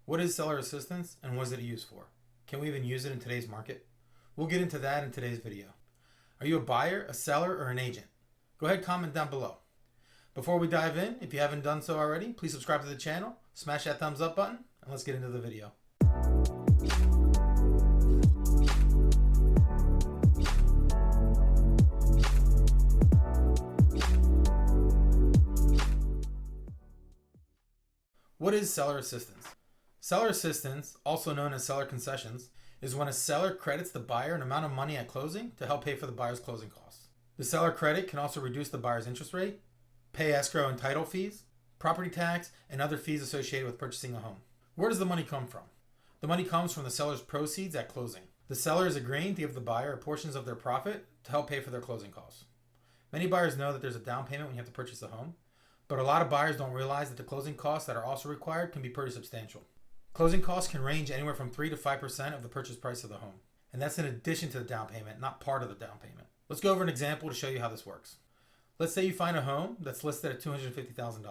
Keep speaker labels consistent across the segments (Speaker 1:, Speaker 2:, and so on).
Speaker 1: What is seller assistance and what is it used for? Can we even use it in today's market? We'll get into that in today's video. Are you a buyer, a seller, or an agent? Go ahead, comment down below. Before we dive in, if you haven't done so already, please subscribe to the channel, smash that thumbs up button, and let's get into the video. What is seller assistance? Seller assistance, also known as seller concessions, is when a seller credits the buyer an amount of money at closing to help pay for the buyer's closing costs. The seller credit can also reduce the buyer's interest rate, pay escrow and title fees, property tax, and other fees associated with purchasing a home. Where does the money come from? The money comes from the seller's proceeds at closing. The seller is agreeing to give the buyer portions of their profit to help pay for their closing costs. Many buyers know that there's a down payment when you have to purchase a home, but a lot of buyers don't realize that the closing costs that are also required can be pretty substantial. Closing costs can range anywhere from 3 to 5% of the purchase price of the home. And that's in addition to the down payment, not part of the down payment. Let's go over an example to show you how this works. Let's say you find a home that's listed at $250,000.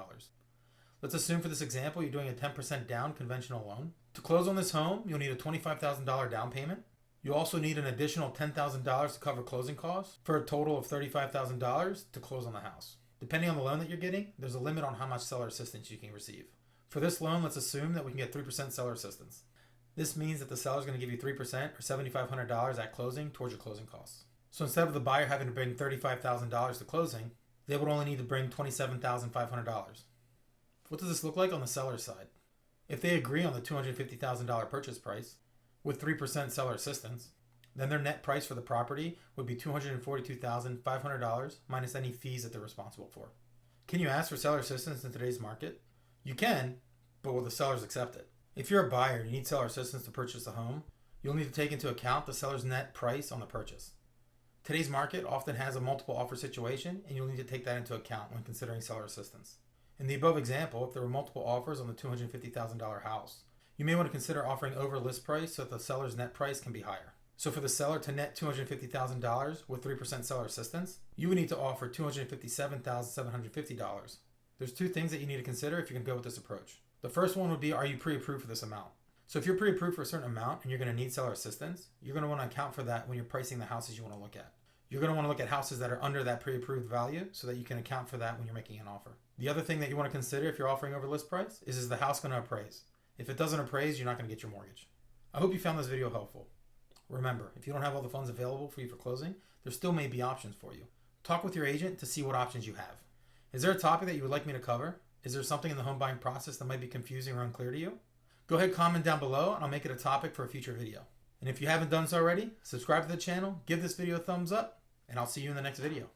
Speaker 1: Let's assume for this example you're doing a 10% down conventional loan. To close on this home, you'll need a $25,000 down payment. You'll also need an additional $10,000 to cover closing costs for a total of $35,000 to close on the house. Depending on the loan that you're getting, there's a limit on how much seller assistance you can receive. For this loan, let's assume that we can get 3% seller assistance. This means that the seller is going to give you 3% or $7,500 at closing towards your closing costs. So instead of the buyer having to bring $35,000 to closing, they would only need to bring $27,500. What does this look like on the seller's side? If they agree on the $250,000 purchase price with 3% seller assistance, then their net price for the property would be $242,500 minus any fees that they're responsible for. Can you ask for seller assistance in today's market? You can, but will the sellers accept it? If you're a buyer and you need seller assistance to purchase a home, you'll need to take into account the seller's net price on the purchase. Today's market often has a multiple offer situation, and you'll need to take that into account when considering seller assistance. In the above example, if there were multiple offers on the $250,000 house, you may want to consider offering over list price so that the seller's net price can be higher. So for the seller to net $250,000 with 3% seller assistance, you would need to offer $257,750. There's two things that you need to consider if you're going to go with this approach. The first one would be, are you pre-approved for this amount? So if you're pre-approved for a certain amount and you're going to need seller assistance, you're going to want to account for that when you're pricing the houses you want to look at. You're going to want to look at houses that are under that pre-approved value so that you can account for that when you're making an offer. The other thing that you want to consider if you're offering over list price is the house going to appraise? If it doesn't appraise, you're not going to get your mortgage. I hope you found this video helpful. Remember, if you don't have all the funds available for you for closing, there still may be options for you. Talk with your agent to see what options you have. Is there a topic that you would like me to cover? Is there something in the home buying process that might be confusing or unclear to you? Go ahead, comment down below, and I'll make it a topic for a future video. And if you haven't done so already, subscribe to the channel, give this video a thumbs up, and I'll see you in the next video.